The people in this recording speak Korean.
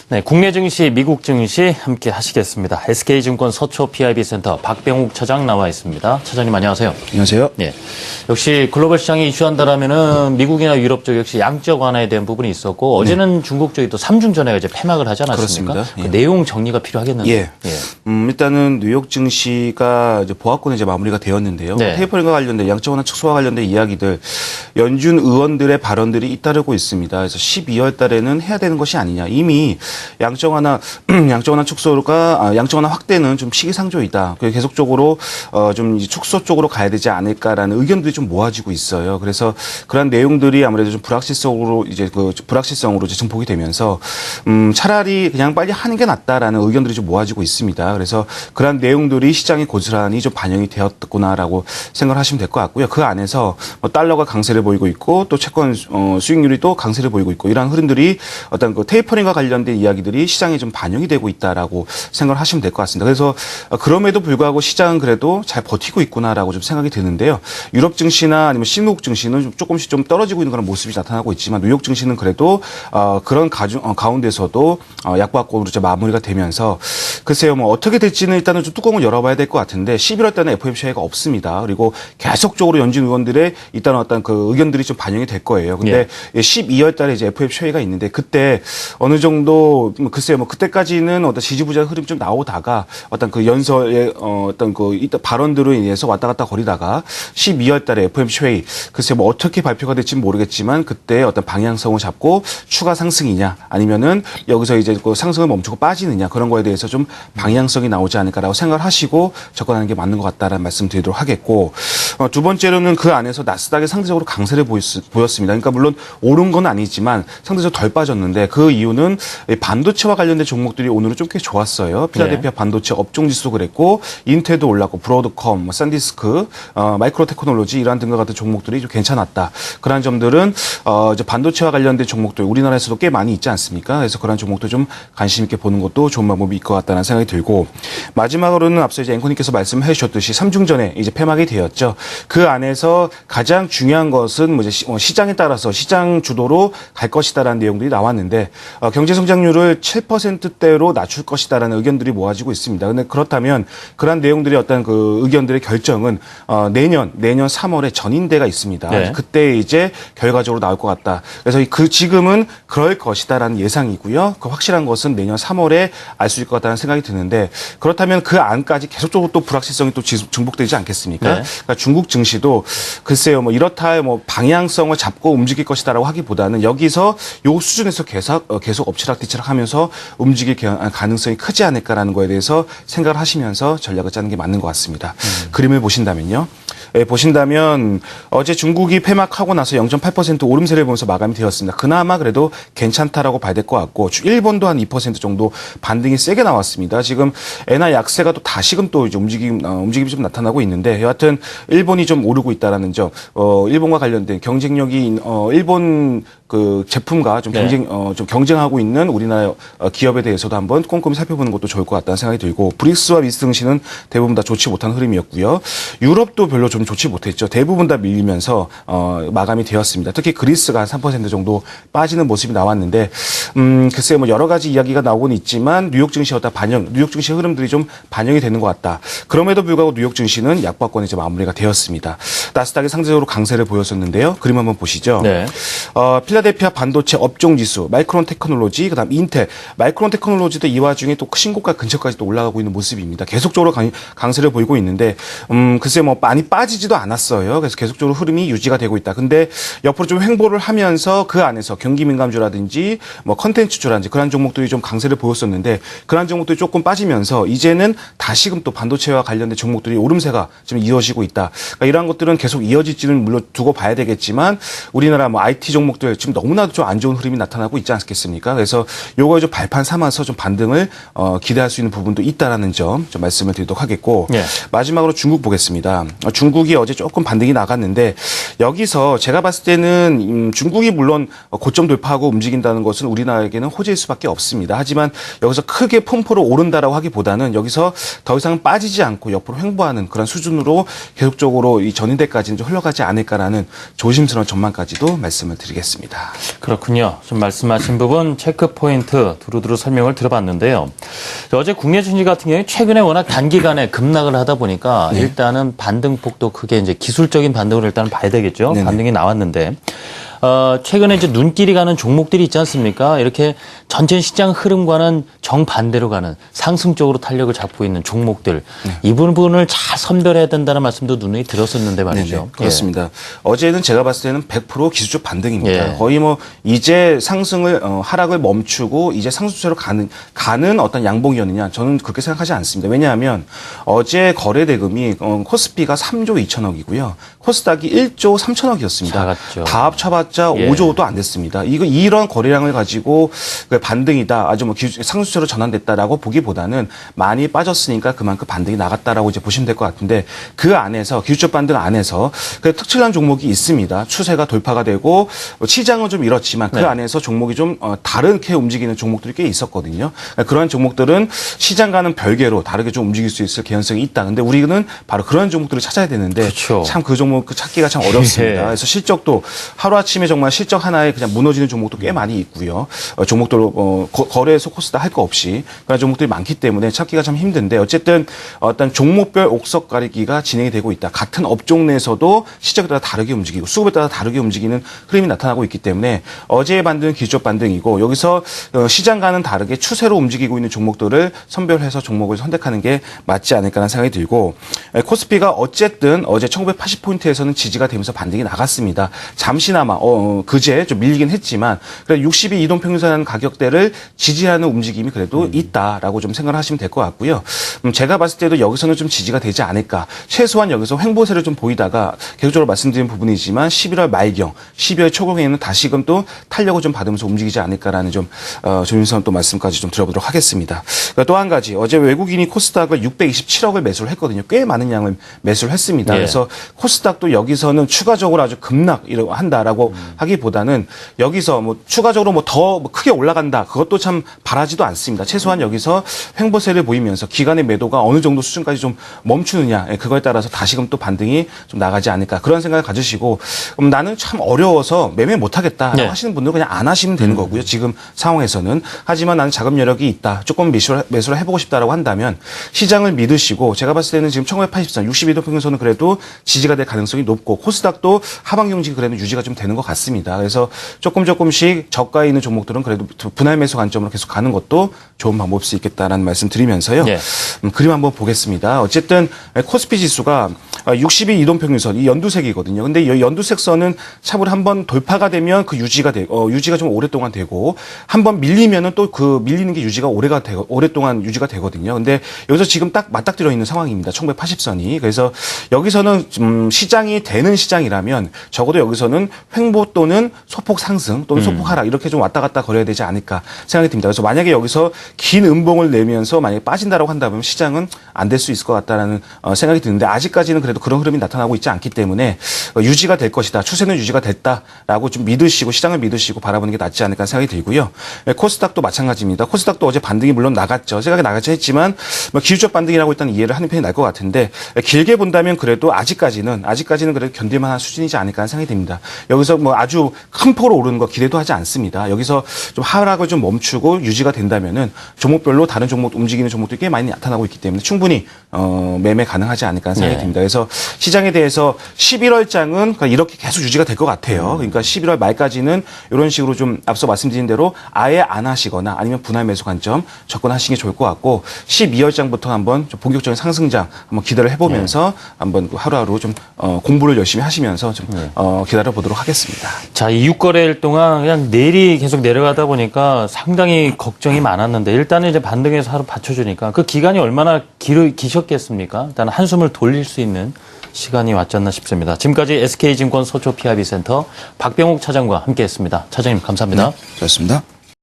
네, 국내 증시, 미국 증시 함께 하시겠습니다. SK증권 서초 PIB센터 박병욱 차장 나와 있습니다. 차장님 안녕하세요. 안녕하세요. 네, 역시 글로벌 시장이 이슈한다라면은 미국이나 유럽 쪽 역시 양적 완화에 대한 부분이 있었고 어제는 중국 쪽이 또 3중 전에 이제 폐막을 하지 않았습니까? 그렇습니다. 그 내용 정리가 필요하겠는데. 예. 일단은 뉴욕 증시가 이제 보합권에 이제 마무리가 되었는데요. 네. 테이퍼링과 관련된 양적 완화 축소와 관련된 이야기들 연준 의원들의 발언들이 잇따르고 있습니다. 그래서 12월 달에는 해야 되는 것이 아니냐. 이미 양적 완화 축소가 양적 완화 확대는 좀 시기상조이다. 계속적으로 좀 축소 쪽으로 가야 되지 않을까라는 의견들이 좀 모아지고 있어요. 그래서 그런 내용들이 아무래도 좀 불확실성으로 이제 증폭이 되면서 차라리 그냥 빨리 하는 게 낫다라는 의견들이 좀 모아지고 있습니다. 그래서 그런 내용들이 시장에 고스란히 좀 반영이 되었구나라고 생각을 하시면 될 것 같고요. 그 안에서 달러가 강세를 보이고 있고 또 채권 수익률이 또 강세를 보이고 있고 이러한 흐름들이 어떤 그 테이퍼링과 관련된 이야기들이 시장에 좀 반영이 되고 있다라고 생각을 하시면 될 것 같습니다. 그래서 그럼에도 불구하고 시장은 그래도 잘 버티고 있구나라고 좀 생각이 드는데요. 유럽 증시나 아니면 신흥국 증시는 조금씩 좀 떨어지고 있는 그런 모습이 나타나고 있지만 뉴욕 증시는 그래도 그런 가운데서도 약보합권으로 이제 마무리가 되면서 글쎄요, 뭐 어떻게 될지는 일단은 좀 뚜껑을 열어봐야 될 것 같은데 11월 달에는 FOMC가 없습니다. 그리고 계속적으로 연준 의원들의 일단 어떤 그 의견들이 좀 반영이 될 거예요. 근데 12월 달에 이제 FOMC가 있는데 그때 어느 정도 글쎄요, 뭐 그때까지는 어떤 지지부진한 흐름이 좀 나오다가 어떤 그 연설의 어떤 그 발언들로 인해서 왔다 갔다 거리다가 12월 달에 FOMC 회의 글쎄 뭐 어떻게 발표가 될지는 모르겠지만 그때 어떤 방향성을 잡고 추가 상승이냐 아니면은 여기서 이제 그 상승을 멈추고 빠지느냐 그런 거에 대해서 좀 방향성이 나오지 않을까라고 생각을 하시고 접근하는 게 맞는 것 같다라는 말씀 드리도록 하겠고 두 번째로는 그 안에서 나스닥이 상대적으로 강세를 보였습니다. 그러니까 물론 오른 건 아니지만 상대적으로 덜 빠졌는데 그 이유는 반도체와 관련된 종목들이 오늘은 좀 꽤 좋았어요. 필라델피아 반도체 업종지수도 그랬고 인텔도 올랐고 브로드컴, 산디스크, 마이크로 테크놀로지 이러한 등과 같은 종목들이 좀 괜찮았다. 그러한 점들은 이제 반도체와 관련된 종목들 우리나라에서도 꽤 많이 있지 않습니까? 그래서 그런 종목도 좀 관심 있게 보는 것도 좋은 방법일 것 같다는 생각이 들고 마지막으로는 앞서 이제 앵커님께서 말씀해 주셨듯이 3중 전에 이제 폐막이 되었죠. 그 안에서 가장 중요한 것은 뭐 이제 시장에 따라서 시장 주도로 갈 것이다라는 내용들이 나왔는데 경제 성장률을 7%대로 낮출 것이다라는 의견들이 모아지고 있습니다. 근데 그렇다면 그런 내용들이 어떤 그 의견들의 결정은 내년 3월에 전인대가 있습니다. 네. 그때 이제 결과적으로 나올 것 같다. 그래서 지금은 그럴 것이다라는 예상이고요. 그 확실한 것은 내년 3월에 알 수 있을 것 같다는 생각이 드는데 그렇다면 그 안까지 계속적으로 또 불확실성이 또 증폭되지 않겠습니까? 네. 그러니까 중국 증시도 글쎄요, 뭐 이렇다 할 뭐 방향성을 잡고 움직일 것이다라고 하기보다는 여기서 요 수준에서 계속 엎치락뒤치락 하면서 움직일 가능성이 크지 않을까라는 거에 대해서 생각을 하시면서 전략을 짜는 게 맞는 것 같습니다. 그림을 보신다면요. 보신다면 어제 중국이 폐막하고 나서 0.8% 오름세를 보면서 마감이 되었습니다. 그나마 그래도 괜찮다라고 봐야 될 것 같고 일본도 한 2% 정도 반등이 세게 나왔습니다. 지금 엔화 약세가 또 다시금 또 이제 움직임이 좀 나타나고 있는데 여하튼 일본이 좀 오르고 있다라는 점, 일본과 관련된 경쟁력이 일본 그 제품과 좀 좀 경쟁하고 있는 우리나라 기업에 대해서도 한번 꼼꼼히 살펴보는 것도 좋을 것 같다는 생각이 들고 브릭스와 미스 증시는 대부분 다 좋지 못한 흐름이었고요. 유럽도 별로 좀 좋지 못했죠. 대부분 다 밀리면서 마감이 되었습니다. 특히 그리스가 한 3% 정도 빠지는 모습이 나왔는데 글쎄 뭐 여러 가지 이야기가 나오고는 있지만 뉴욕 증시 흐름들이 좀 반영이 되는 것 같다. 그럼에도 불구하고 뉴욕 증시는 약보합권에 이제 마무리가 되었습니다. 나스닥이 상대적으로 강세를 보였었는데요. 그림 한번 보시죠. 네. 필라델피아 반도체 업종지수, 마이크론 테크놀로지, 그다음 인텔, 마이크론 테크놀로지도 이 와중에 또 신고가 근처까지 또 올라가고 있는 모습입니다. 계속적으로 강세를 보이고 있는데 글쎄 뭐 많이 빠지지도 않았어요. 그래서 계속적으로 흐름이 유지가 되고 있다. 근데 옆으로 좀 횡보를 하면서 그 안에서 경기 민감주라든지 뭐 컨텐츠주라든지 그런 종목들이 좀 강세를 보였었는데 그런 종목들이 조금 빠지면서 이제는 다시금 또 반도체와 관련된 종목들이 오름세가 좀 이어지고 있다. 그러니까 이러한 것들은 계속 이어질지는 물론 두고 봐야 되겠지만 우리나라 뭐 IT 종목들 지금 너무나도 좀 안 좋은 흐름이 나타나고 있지 않겠습니까? 그래서 요거 좀 발판 삼아서 좀 반등을 기대할 수 있는 부분도 있다라는 점 좀 말씀을 드리도록 하겠고 마지막으로 중국 보겠습니다. 중국이 어제 조금 반등이 나갔는데 여기서 제가 봤을 때는 중국이 물론 고점 돌파하고 움직인다는 것은 우리나라에게는 호재일 수밖에 없습니다. 하지만 여기서 크게 폼포로 오른다라고 하기보다는 여기서 더 이상 빠지지 않고 옆으로 횡보하는 그런 수준으로 계속적으로 이 전인대까지는 좀 흘러가지 않을까라는 조심스러운 전망까지도 말씀을 드리겠습니다. 있습니다. 그렇군요. 좀 말씀하신 부분 체크 포인트 두루두루 설명을 들어봤는데요. 어제 국내 증시 같은 경우에 최근에 워낙 단기간에 급락을 하다 보니까 일단은 반등폭도 크게 이제 기술적인 반등을 일단 봐야 되겠죠. 네네. 반등이 나왔는데. 최근에 이제 눈길이 가는 종목들이 있지 않습니까? 이렇게 전체 시장 흐름과는 정반대로 가는 상승 쪽으로 탄력을 잡고 있는 종목들. 이 부분을 잘 선별해야 된다는 말씀도 눈에 들었었는데 말이죠. 네네, 그렇습니다. 어제는 제가 봤을 때는 100% 기술적 반등입니다. 예. 거의 뭐 이제 상승을 하락을 멈추고 이제 상승세로 가는 어떤 양봉이었느냐 저는 그렇게 생각하지 않습니다. 왜냐하면 어제 거래 대금이 코스피가 3조 2천억이고요. 코스닥이 1조 3천억이었습니다. 작았죠. 다 합쳐봤자 예. 5조도 안 됐습니다. 이런 거래량을 가지고 반등이다, 아주 뭐 상승세로 전환됐다라고 보기보다는 많이 빠졌으니까 그만큼 반등이 나갔다라고 이제 보시면 될 것 같은데 그 안에서 기술적 반등 안에서 그 특출난 종목이 있습니다. 추세가 돌파가 되고 시장은 좀 이렇지만 그 네. 안에서 종목이 좀 다르게 움직이는 종목들이 꽤 있었거든요. 그러한 종목들은 시장과는 별개로 다르게 좀 움직일 수 있을 개연성이 있다. 근데 우리는 바로 그런 종목들을 찾아야 되는데 그렇죠. 참 그 종목 찾기가 참 어렵습니다. 예. 그래서 실적도 하루아침에 정말 실적 하나에 그냥 무너지는 종목도 꽤 많이 있고요. 종목들 거래소 코스닥 할 거 없이 그런 종목들이 많기 때문에 찾기가 참 힘든데 어쨌든 어떤 종목별 옥석 가리기가 진행이 되고 있다. 같은 업종 내에서도 시장에 따라 다르게 움직이고 수급에 따라 다르게 움직이는 흐름이 나타나고 있기 때문에 어제의 반등은 기술적 반등이고 여기서 시장과는 다르게 추세로 움직이고 있는 종목들을 선별해서 종목을 선택하는 게 맞지 않을까라는 생각이 들고 코스피가 어쨌든 어제 1980포인트에서는 지지가 되면서 반등이 나갔습니다. 잠시나마 그제 좀 밀리긴 했지만 그래 60일 이동평균선 가격대를 지지하는 움직임이 그래도 있다라고 좀 생각을 하시면 될 것 같고요. 제가 봤을 때도 여기서는 좀 지지가 되지 않을까. 최소한 여기서 횡보세를 좀 보이다가 계속적으로 말씀드린 부분이지만 11월 말경, 12월 초경에는 다시금 또 탄력을 좀 받으면서 움직이지 않을까라는 좀 조윤선 또 말씀까지 좀 들어보도록 하겠습니다. 또 한 가지 어제 외국인이 코스닥을 627억을 매수를 했거든요. 꽤 많은 양을 매수를 했습니다. 예. 그래서 코스닥도 여기서는 추가적으로 아주 급락한다라고 하기보다는 여기서 뭐 추가적으로 뭐 더 크게 올라간다. 그것도 참 바라지도 않습니다. 최소한 여기서 횡보세를 보이면서 기간의 매도가 어느 정도 수준까지 좀 멈추느냐. 그거에 따라서 다시금 또 반등이 좀 나가지 않을까. 그런 생각을 가지시고 나는 참 어려워서 매매 못하겠다 네. 하시는 분들은 그냥 안 하시면 되는 거고요. 지금 상황에서는. 하지만 나는 자금 여력이 있다. 조금 매수를 해보고 싶다라고 한다면 시장을 믿으시고 제가 봤을 때는 지금 1983, 62도 평균선은 그래도 지지가 될 가능성이 높고 코스닥도 하방 경직이 그래도 유지가 좀 되는 것 같습니다. 그래서 조금씩 저가에 있는 종목들은 그래도 분할 매수 관점으로 계속 가는 것도 좋은 방법일 수 있겠다라는 말씀 드리면서요. 예. 그림 한번 보겠습니다. 어쨌든 코스피 지수가 60일 이동평균선 이 연두색이거든요. 근데 이 연두색 선은 참으로 한번 돌파가 되면 그 유지가 좀 오랫동안 되고 한번 밀리면은 또 그 밀리는 게 오랫동안 유지가 되거든요. 근데 여기서 지금 딱 맞닥뜨려 있는 상황입니다. 1980선이. 그래서 여기서는 시장이 되는 시장이라면 적어도 여기서는 횡보 또는 소폭 상승 또는 소폭 하락 이렇게 좀 왔다 갔다 거려야 되지 않을까 생각이 듭니다. 그래서 만약에 여기서 긴 음봉을 내면서 만약에 빠진다라고 한다면 시장은 안 될 수 있을 것 같다라는 생각이 드는데 아직까지는 그래도 그런 흐름이 나타나고 있지 않기 때문에 유지가 될 것이다. 추세는 유지가 됐다라고 좀 믿으시고 시장을 믿으시고 바라보는 게 낫지 않을까 생각이 들고요. 코스닥도 마찬가지입니다. 코스닥도 어제 반등이 물론 나갔죠. 생각이 나갔죠 했지만 기술적 반등이라고 일단 이해를 하는 편이 나을 것 같은데 길게 본다면 그래도 아직까지는 그래도 견딜만한 수준이지 않을까 하는 생각이 듭니다. 여기서 뭐 아주 큰 폭으로 오르는 거 기대도 하지 않습니다. 여기서 좀 하락을 좀 멈추고 유지가 된다면은 종목별로 다른 종목 움직이는 종목들이 꽤 많이 나타나고 있기 때문에 충분히 매매 가능하지 않을까 하는 생각이 듭니다. 그래서 시장에 대해서 11월장은 이렇게 계속 유지가 될 것 같아요. 그러니까 11월 말까지는 이런 식으로 좀 앞서 말씀드린 대로 아예 안 하시거나 아니면 분할 매수 관점 접근하시는 게 좋을 것 같고 12월장부터 한번 좀 본격적인 상승장 한번 기대를 해보면서 한번 하루하루 좀 공부를 열심히 하시면서 좀 기다려 보도록 하겠습니다. 자, 이 6거래일 동안 그냥 내일이 계속 내려가다 보니까 상당히 걱정이 많았는데 일단은 이제 반등해서 하루 받쳐주니까 그 기간이 얼마나 기셨겠습니까? 일단 한숨을 돌릴 수 있는 시간이 왔지 않나 싶습니다. 지금까지 SK증권 서초 PIB센터 박병욱 차장과 함께했습니다. 차장님 감사합니다. 네, 좋습니다.